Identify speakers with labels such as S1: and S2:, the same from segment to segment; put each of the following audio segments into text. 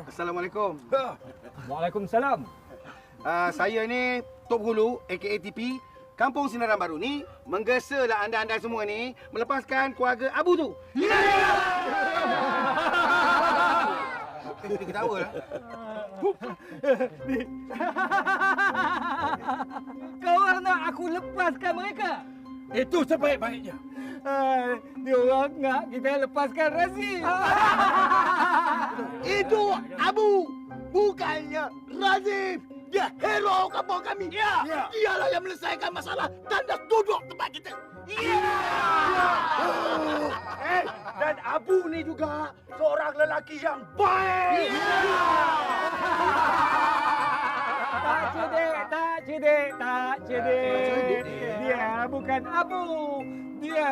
S1: Assalamualaikum.
S2: Waalaikumsalam.
S1: Saya ni Tok Hulu, a.k.a. TP. Kampung Sinaran Baru ni menggesalah anda-anda semua ni melepaskan keluarga Abu tu. Dia ketawa lah.
S2: Kau orang nak aku lepaskan mereka?
S3: Itu sebaik-baiknya.
S2: Dia orang nak kita lepaskan Razif.
S4: Itu Abu, bukannya Razif. Dia hero kampung kami.
S3: Ya.
S4: Dialah yang menyelesaikan masalah tandas duduk tempat kita.
S3: Dan Abu ni juga seorang lelaki yang baik.
S2: Tak cedek. Dia bukan Abu. Dia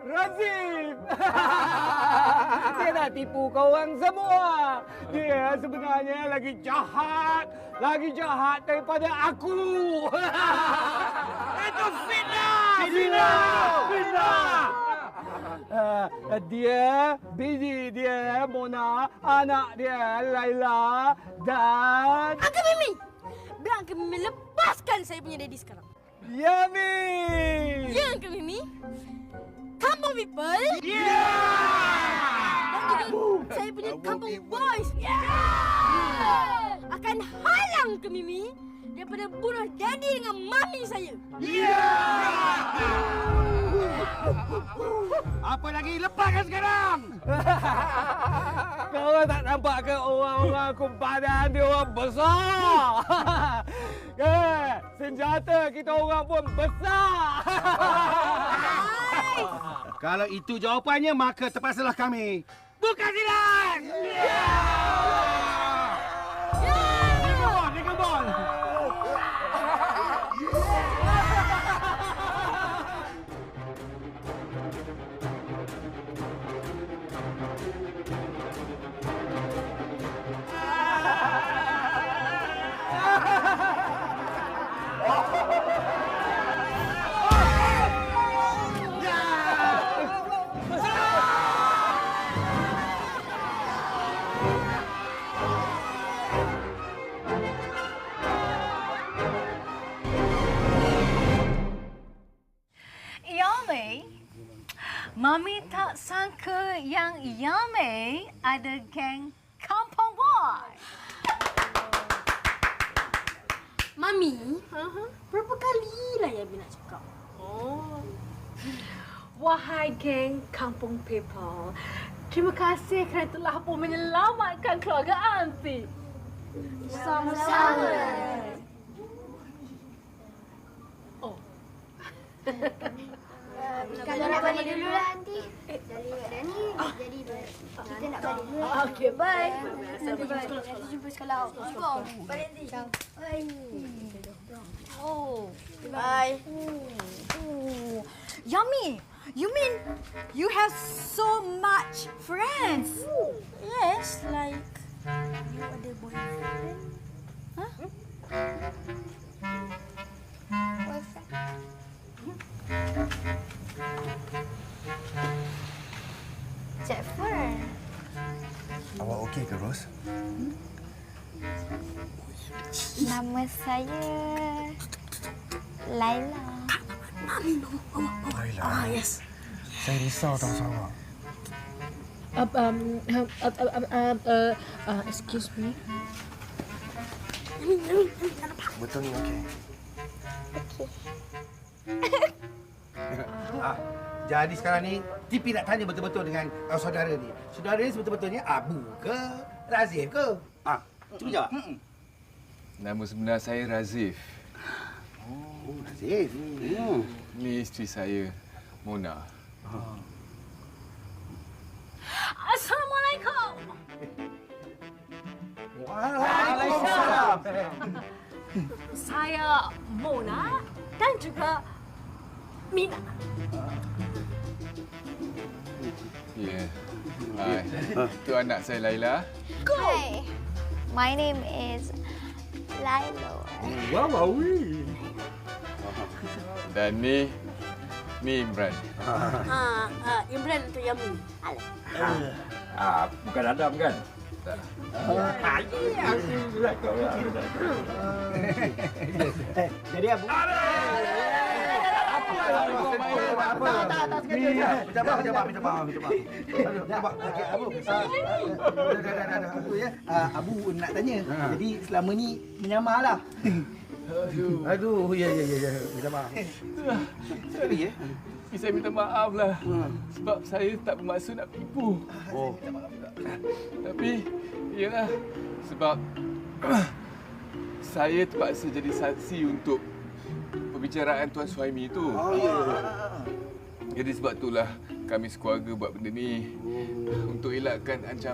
S2: Razif. Dia nak tipu kau orang semua. Dia sebenarnya lagi jahat daripada aku.
S3: Itu fitnah.
S2: Dia, bini dia, Mona, anak dia, Laila, dan...
S5: Uncle Mimi! Biar Uncle Mimi lepaskan saya punya daddy sekarang.
S2: Yummy!
S5: Ya, Uncle Mimi. Kampung people.
S3: Ya!
S5: Dan juga saya punya kampung boys. Akan halang Uncle Mimi daripada bunuh daddy dengan mami saya.
S1: Apa lagi? Lepaskan sekarang!
S2: Kau tak nampak ke orang-orang kumpadan dia orang besar? Senjata kita orang pun besar.
S1: Kalau itu jawapannya, maka terpaksalah kami buka silang!
S6: Mami tak sangka yang Yame ada geng Kampung Boy.
S5: Mami, berapa kalilah Yami nak cakap?
S6: Wahai geng Kampung People, terima kasih kerana telah pun menyelamatkan keluarga Aunty.
S5: Sama-sama.
S7: Kalau nak balik dulu lah, Aunty. Dari Dani, jadi kita nak balik dulu.
S6: Okey, bye.
S7: Nanti jumpa sekolah. Balik, Aunty. Bye.
S5: Bye.
S6: Yummy, you mean you have so much friends?
S5: Yes, like you ada boyfriend.
S7: Cik Fern.
S8: Awak okey ke, Ros?
S7: Nama saya Laila.
S8: Laila.
S5: Yes.
S8: Saya risau tahu awak.
S6: Excuse me.
S8: Betul ni okey.
S1: Jadi sekarang ni, TP nak tanya betul-betul dengan saudara ni. Saudara ni sebetul-betulnya Abu ke Razif ke? Cuba jawab.
S9: Nama sebenar saya Razif.
S1: Oh, Razif.
S9: Ni isteri saya, Mona.
S6: Assalamualaikum.
S1: Waalaikumsalam.
S6: Saya Mona dan juga Mina.
S9: Ya. Hai. Tu anak saya Laila.
S7: Hi. My name is Lilo.
S9: Dan ni Ni Imran.
S5: Imran untuk Yamin.
S2: Bukan Adam kan?
S9: Tak.
S4: Jadi Abu. Tak sengaja. Minta maaf. Abu ya. Abu nak tanya. Jadi selama ni menyamarlah. Aduh, ya. Minta maaf. Sekali ya.
S9: Saya minta maaf lah. Sebab saya tak bermaksud nak tipu. Tapi, iyalah. Sebab saya terpaksa jadi saksi untuk perbicaraan Tuan Suhaimi tu. Jadi sebab itulah kami sekeluarga buat benda ni. Untuk elakkan ancaman